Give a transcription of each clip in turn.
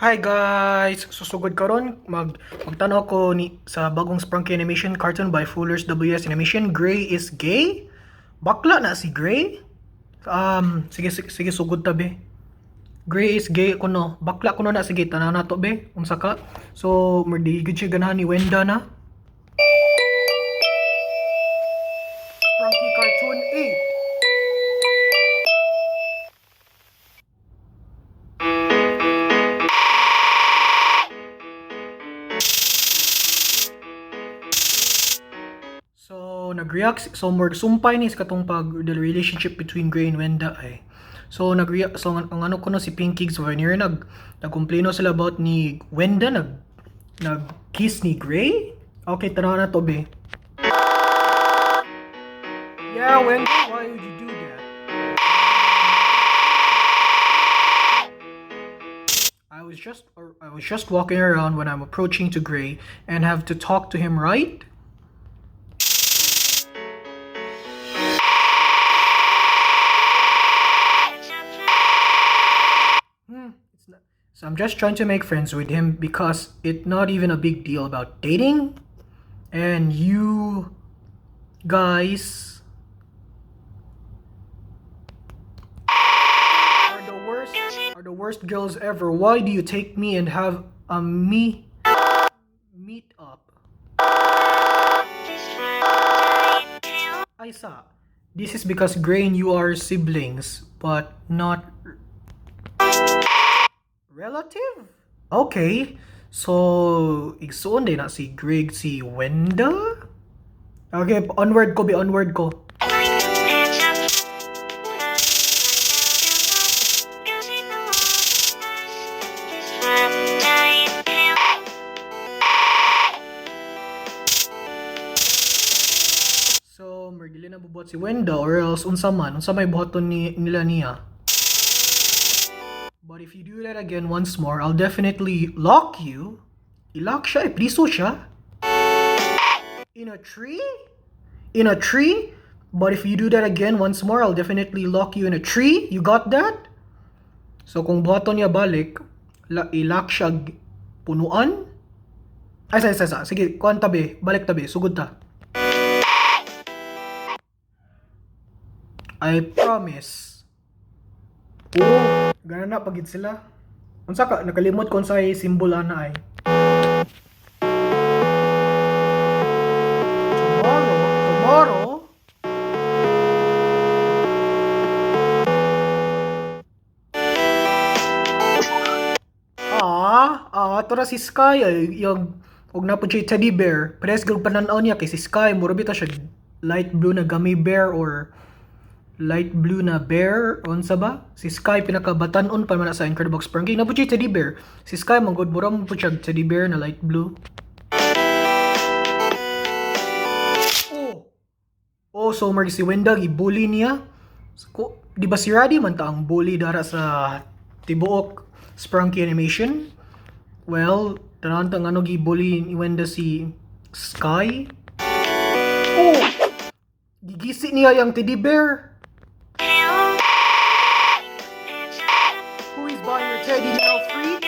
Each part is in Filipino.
Hi guys! Susugod karon magtanaw ko ni sa bagong Sprunky Animation cartoon by Fuller's WS Animation. Gray is gay? Bakla na si Gray? Sige sugod ta be. Gray is gay kuno. Bakla kuno na sige tanan na to be. Unsa ka? So merdigid siya ganahan ni Wenda na. Sprunky Cartoon 8. So, nag-react, so more sumpay ni sa katong the relationship between Gray and Wenda ay. So, nag-react, so ang ano ko no si Pinky Souvenir, nagkompleno sila about ni Wenda, nag-kiss ni Gray? Okay, tanaw na to be. Yeah, Wenda, why would you do that? I was just walking around when I'm approaching to Gray and have to talk to him, right? So I'm just trying to make friends with him because it's not even a big deal about dating. And you guys are the worst girls ever. Why do you take me and have a meet up? I saw. This is because Gray and you are siblings, but not relative? Okay. So, igsoon din na si Greg si Wenda? Okay, onward ko. So, mergili na bubuhat si Wenda or else unsa may buhaton nila niya. But if you do that again once more, I'll definitely lock you. I-lock siya, ipriso siya. In a tree? In a tree? But if you do that again once more, I'll definitely lock you in a tree. You got that? So kung buhaton niya balik, i-lock siya punuan? Ay, sige, kuhan tabi, balik tabi, sugod ta. I promise. Oo, gana na pagid sila. Unsa ka nakalimot kon sa symbol ana ay. Tomorrow. Tora si Sky ay yung og na pud siya teddy bear. Pares gud pananaw niya kay si Sky mura bitaw siya light blue na gummy bear or light blue na bear unsa ba? Si Sky pinakabatan-on pa man sa Incredible Sprunky. Na po siya teddy bear. Si Sky manggod mura mo po siya teddy bear na light blue. Oh, so mer si Wenda gibully niya. Di ba si Raddy man ta ang bully dara sa tibuok Sprunky Animation? Well, tanan tang ano gibully ni Wenda si Sky. Oh! Gigisi niya yung teddy bear. Who is buying your teddy now free?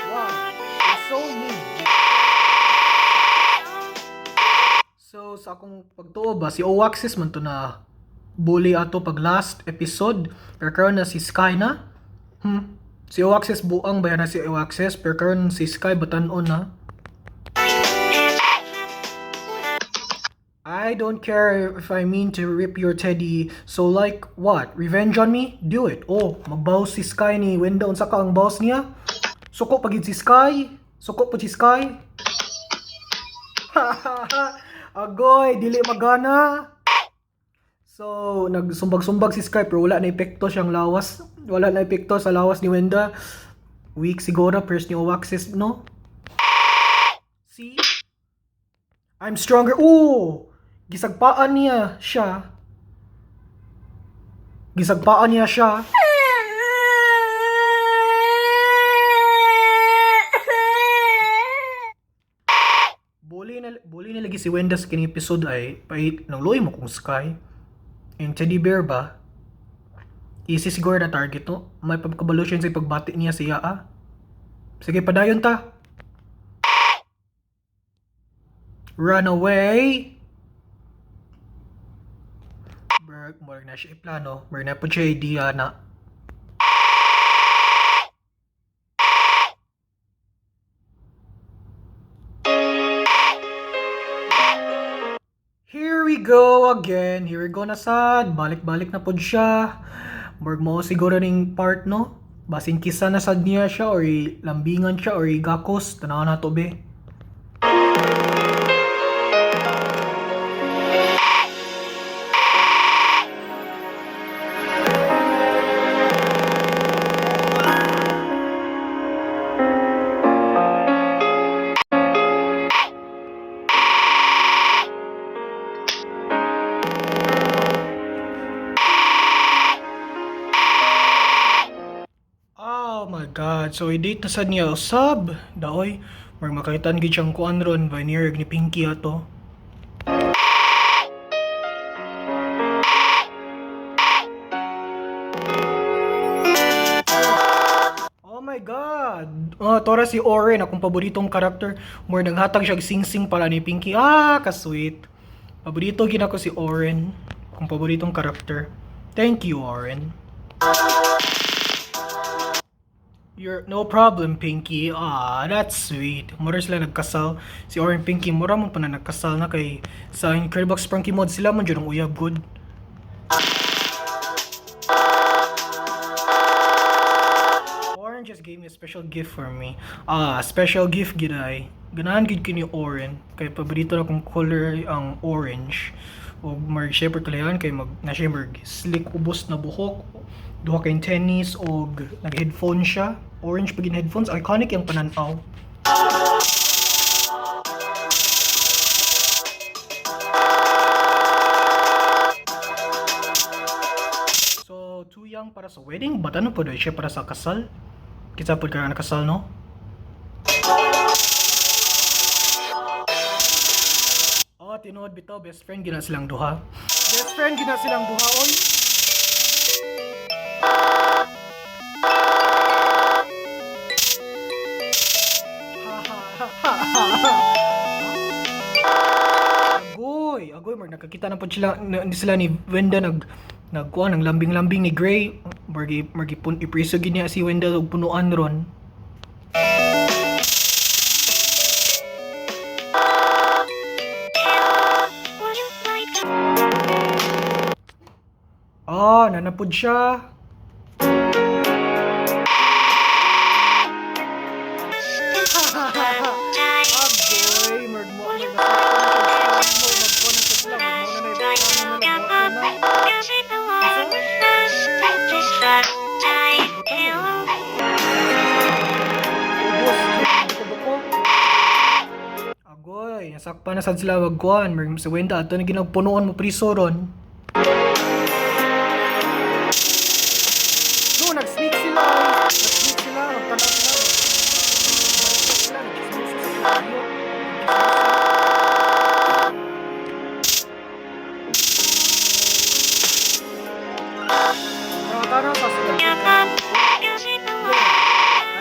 Wow, you're so mean. So, sa akong pagtuo ba, si Oaxis man to na bully ato pag last episode. Pero karon na si Sky na. Si Oaxis buang ba na si Oaxis. Pero karon si Sky batanon na. I don't care if I mean to rip your teddy. So like what? Revenge on me? Do it. Oh, magbaws si Sky ni Wenda. Unsa ka ang baws niya? Suko pagid si Sky. Suko pagid si Sky. Agoy, dili magana. So, nagsumbag-sumbag si Sky pero wala na epekto siyang lawas. Wala na epekto sa lawas ni Wenda. Weak siguro, first ni Oaxis, no? See? I'm stronger. Ooh! Gisagpaan niya siya. Bully na lagi si Wenda sa kining episode ay pait nang loy mo kung Sky. Yung teddy bear ba? Easy siguro na target to. May pagkabalo siya sa pagbati niya siya Sige, padayon ta. Run away. Berg, mo na siya iplano. Mer na po siya idea na. Here we go again. Here we go na sad. Balik-balik na po siya. Berg mo siguro ning part no. Basin kisa na sad niya siya or lambingan siya or gakos. Tanaw na to be. Oh my god, so i-date na sad niya usab. Daoy, mar makakitan gid siyang kuan ron, vanir ni Pinky ato. Oh my god. Oh, tora si Oren, akong paboritong karakter. More naghatag siya og sing-sing para ni Pinky. Ah, ka-sweet. Paborito gid ako si Oren, akong paboritong karakter. Thank you, Oren. You're no problem, Pinky. Ah, that's sweet. Mura sila nagkasal. Si Oren Pinky, mura mo pa na nagkasal na kay sa Incredible Sprunky Mod sila man dyan ang uyab good. Oren just gave me a special gift for me. Ah, special gift gid ay. Ganahan gid ko ni Oren kay paborito na kong color ang orange. O mag syempre kalayan kay mag na siya mag slick ubos na buhok. Duha kay tennis og nag-headphone siya. Orange pagin headphones, iconic yung pananaw. So, too young para sa wedding, but ano po doon siya para sa kasal? Kita po ka na kasal, no? Oh, tinuod bitaw, best friend gina silang duha. Best friend gina silang duha, oy. Agoy, mag nakakita na po sila ni Wenda nagkuha ng lambing-lambing ni Gray. Margi pun ipriso gid niya si Wenda og punuan ron. Ah, nanapod siya. Agoy, magmo Agoy, nasakpa na sad sila wagkuan. Sa Wenda ato na ginagpunuan mo priso ron. No, nag-sneak sila. Nag-sneak sila, nagtanaw sila. Tara sa sila. I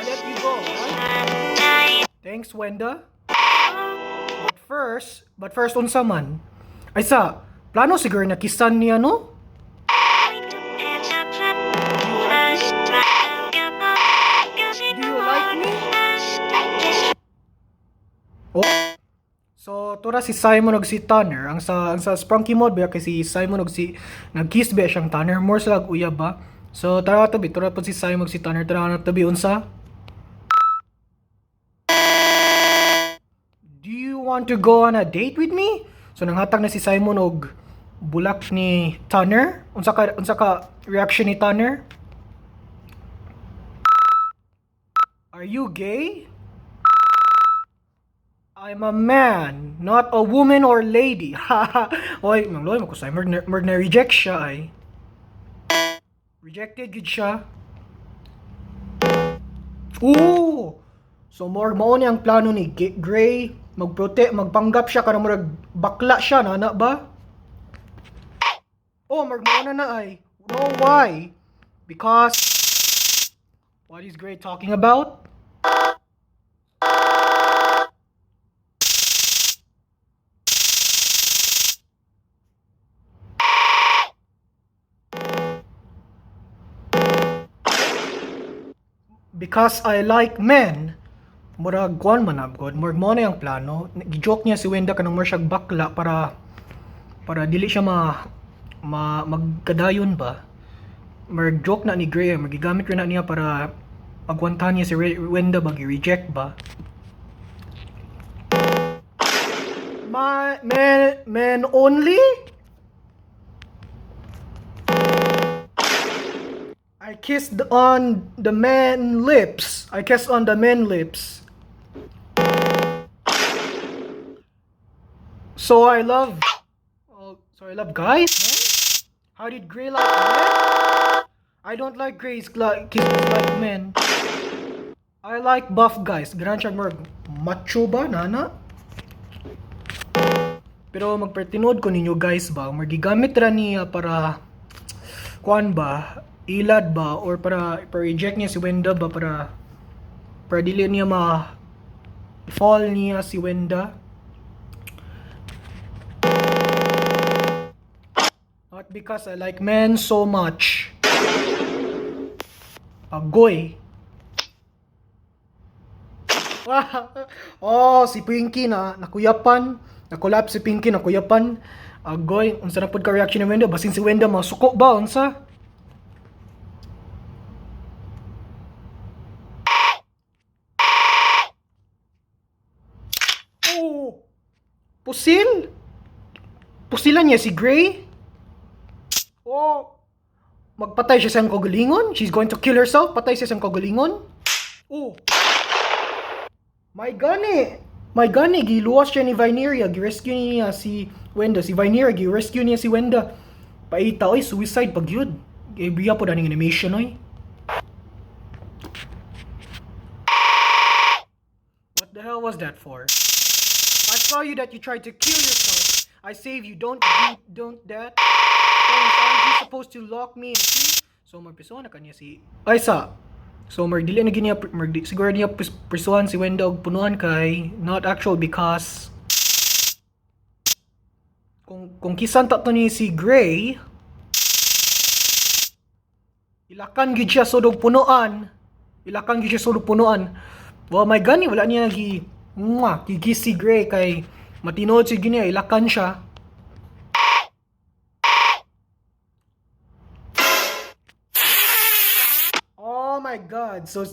let you go. Right? Thanks, Wenda. But first unsa man? Ay sa, plano siguro na kisan niya, no? Do you like me? Oh. So, tura si Simon og si Tanner. Ang sa Sprunky Mod ba kay si Simon og si nag-kiss ba siyang Tanner. More sila uyab ba? So, tara tabi, tura po si Simon og si Tanner. Tara na tabi unsa? Do you want to go on a date with me? So nanghatag na si Simon og bulak ni Tanner. Unsa ka reaction ni Tanner? Are you gay? I'm a man, not a woman or lady. Oy, mangloy mo ko sa na reject siya ay. Rejected gid siya. Ooh! So more mao ni ang plano ni Gray, magpanggap siya kana murag bakla siya na ba? Oh, mao na ay. No, why? Because what is Gray talking about? because I like men. Murag kuan man abgod, murag mo na yung plano. Gi-joke niya si Wenda kanang more siyag bakla para dili siya magkadayon ba. Murag joke na ni Gray, magigamit rin na niya para pagwantahan niya si Wenda ba, gi-reject ba. Men only? I kissed on the men lips. I kissed on the men lips. So I love guys, man. How did Gray like men? I don't like Gray's kisses like men. I like buff guys. Ganun siya more macho ba, nana? Pero magpertinood ko ninyo guys ba, magigamit ra niya para kuan ba, ilad ba, or para reject niya si Wenda ba, para dili niya fall niya si Wenda. Not because I like men so much. Agoy. Oh, si Pinky nakuyapan. Nakulap si Pinky, nakuyapan. Agoy, unsa na pud ka reaction ni Wenda? Basin si Wenda masuko ba unsa? Oh. Pusil? Pusilan niya si Gray? Oh. Magpatay siya sa kagalingon? She's going to kill herself? Patay siya sa kagalingon? Oh. My gani, giluwas siya ni Vineria, gi-rescue niya si Wenda. Si Vineria, gi-rescue niya si Wenda. Paita, oy, suicide pag yun. Ibiya po daning animation, oy. What the hell was that for? I saw you that you tried to kill yourself. I saved you, don't that. Aren't you supposed to lock me in tree? So, magpisona kanya si Aisa. So, dili na giniya, siguro niya prisuhan si Wenda og punuan kay not actual because kung kisan ta to ni si Gray, ilakan gid siya sudog punuan. Well, my gani wala niya gigis si Gray kay matinood si giniya, ilakan siya. Oh my god. So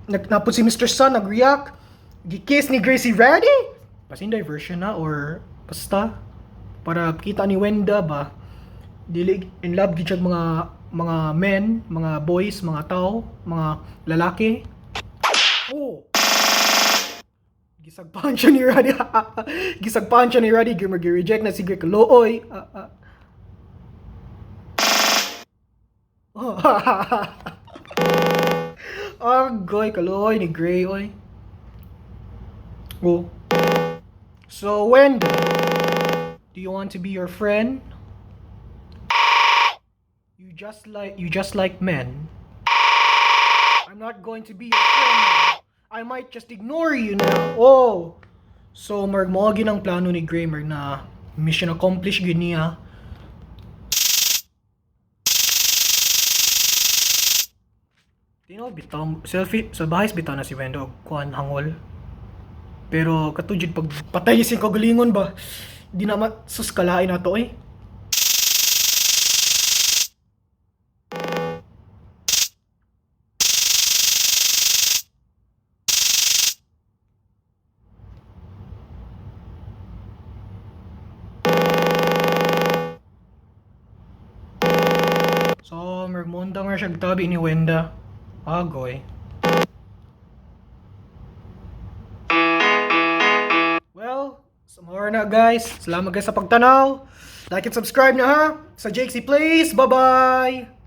napod si Mr. Sun nag-react. Gi-kiss ni Gracie ready? Pasin diversion na or basta para kita ni Wenda ba dili in love gid siya mga men, mga boys, mga tao, mga lalaki. Oh. Gisagpahan siya ni Raddy. Gi-reject na si Greg Looy. Agoy, kaloy ni Gray, oy. Oh. So, Wenda, do you want to be your friend? You just like men. I'm not going to be your friend now. I might just ignore you now. Oh. So, mo ginang plano ni Gray, na mission accomplished gid niya. Tino, bitaw, selfie, sa bahay bitaw na si Wenda og kuan hangol. Pero katujud pag patay si kagalingon ba, di na suskalain na to eh. So, magmunta nga siya tabi ni Wenda. Agoy. Well, some more na guys. Salamat guys sa pagtanaw. Like and subscribe na ha. Sa JXC Plays. Bye-bye!